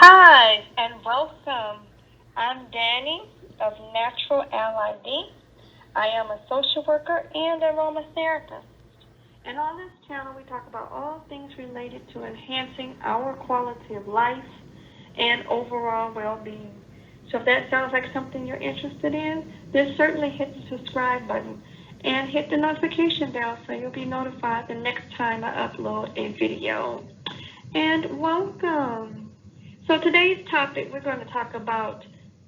Hi, and welcome. I'm Danny of Natural LID. I am a social worker and aromatherapist. And on this channel, we talk about all things related to enhancing our quality of life and overall well-being. So if that sounds like something you're interested in, then certainly hit the subscribe button and hit the notification bell so you'll be notified the next time I upload a video. And welcome. So today's topic, we're going to talk about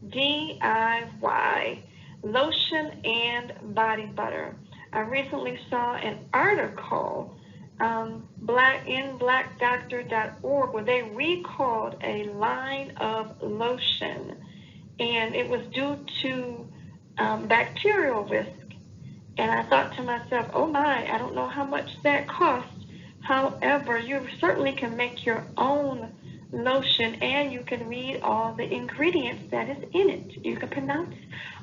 DIY, lotion and body butter. I recently saw an article in blackdoctor.org where they recalled a line of lotion, and it was due to bacterial risk. And I thought to myself, oh my, I don't know how much that costs. However, you certainly can make your own lotion, and you can read all the ingredients that is in it. You can pronounce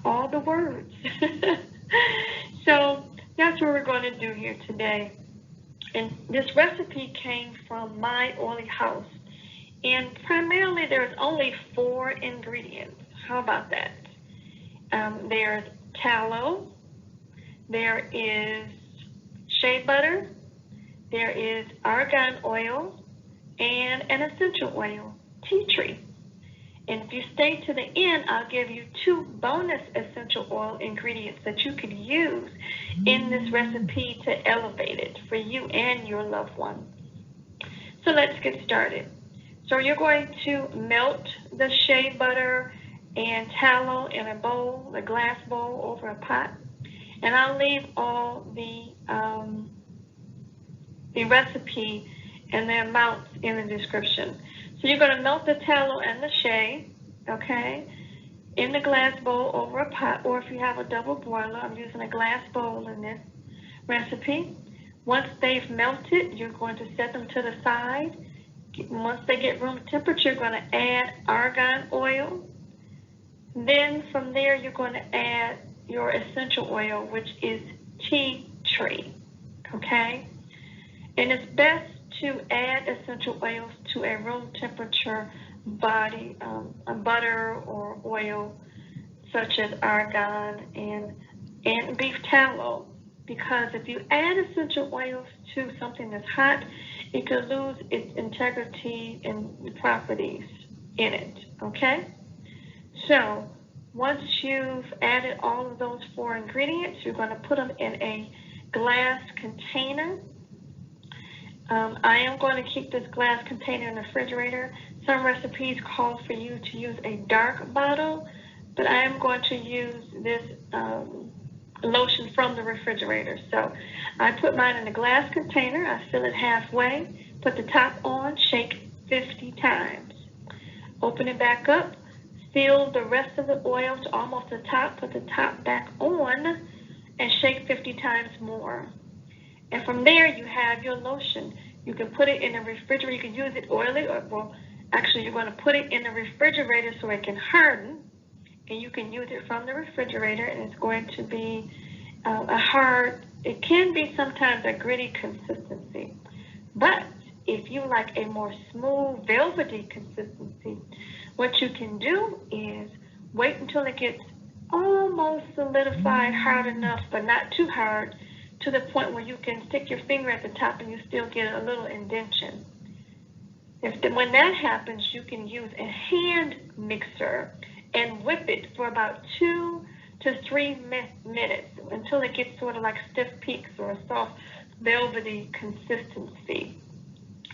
all the words. So that's what we're going to do here today. And this recipe came from My Oily House. And primarily there's only 4 ingredients. How about that? There's tallow, there is shea butter, there is argan oil, and an essential oil, tea tree. And if you stay to the end, I'll give you 2 bonus essential oil ingredients that you could use in this recipe to elevate it for you and your loved one. So let's get started. So you're going to melt the shea butter and tallow in a bowl, a glass bowl over a pot. And I'll leave all the recipe and the amounts in the description. So you're going to melt the tallow and the shea, okay, in the glass bowl over a pot, or if you have a double boiler, I'm using a glass bowl in this recipe. Once they've melted, you're going to set them to the side. Once they get room temperature, you're going to add argan oil. Then from there, you're going to add your essential oil, which is tea tree, okay? And it's best to add essential oils to a room temperature body, a butter or oil, such as argan and beef tallow. Because if you add essential oils to something that's hot, it could lose its integrity and properties in it, okay? So once you've added all of those 4 ingredients, you're going to put them in a glass container. I am going to keep this glass container in the refrigerator. Some recipes call for you to use a dark bottle, but I am going to use this lotion from the refrigerator. So I put mine in a glass container. I fill it halfway, put the top on, shake 50 times. Open it back up, fill the rest of the oil to almost the top, put the top back on, and shake 50 times more. And from there, you have your lotion. You can put it in the refrigerator. You can use it oily, or, well, actually, you're going to put it in the refrigerator so it can harden. And you can use it from the refrigerator, and it's going to be it can be sometimes a gritty consistency. But if you like a more smooth, velvety consistency, what you can do is wait until it gets almost solidified, hard enough, but not too hard, to the point where you can stick your finger at the top and you still get a little indentation. When that happens, you can use a hand mixer and whip it for about 2 to 3 minutes until it gets sort of like stiff peaks or a soft, velvety consistency.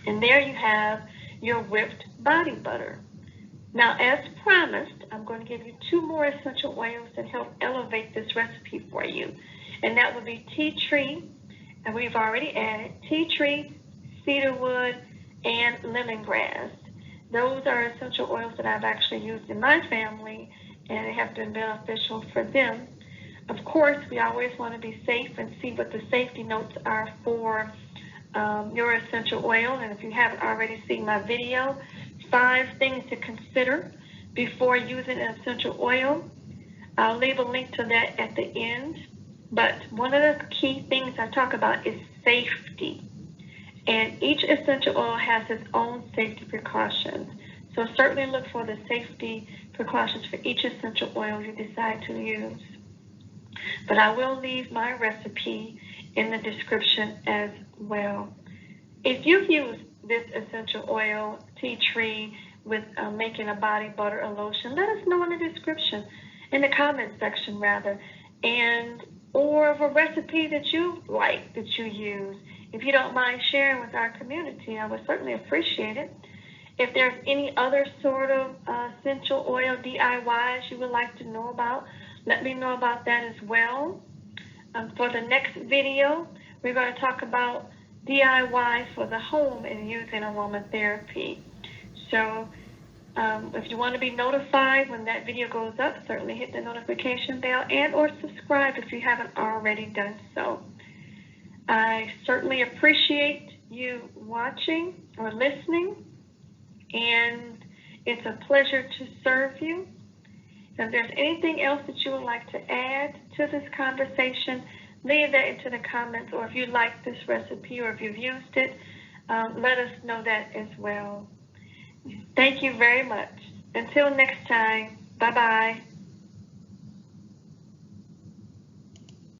And there you have your whipped body butter. Now, as promised, I'm going to give you 2 more essential oils that help elevate this recipe for you. And that would be tea tree, and we've already added tea tree, cedarwood, and lemongrass. Those are essential oils that I've actually used in my family, and they have been beneficial for them. Of course, we always want to be safe and see what the safety notes are for your essential oil. And if you haven't already seen my video, 5 things to consider before using an essential oil, I'll leave a link to that at the end. But one of the key things I talk about is safety. And each essential oil has its own safety precautions. So certainly look for the safety precautions for each essential oil you decide to use. But I will leave my recipe in the description as well. If you've used this essential oil, tea tree, with making a body butter or lotion, let us know in the description, in the comment section rather, and or of a recipe that you like, that you use. If you don't mind sharing with our community, I would certainly appreciate it. If there's any other sort of essential oil DIYs you would like to know about, let me know about that as well. For the next video, we're going to talk about DIY for the home and using aromatherapy. So if you want to be notified when that video goes up, certainly hit the notification bell and or subscribe if you haven't already done so. I certainly appreciate you watching or listening, and it's a pleasure to serve you. If there's anything else that you would like to add to this conversation, leave that into the comments, or if you like this recipe or if you've used it, let us know that as well. Thank you very much. Until next time, bye-bye.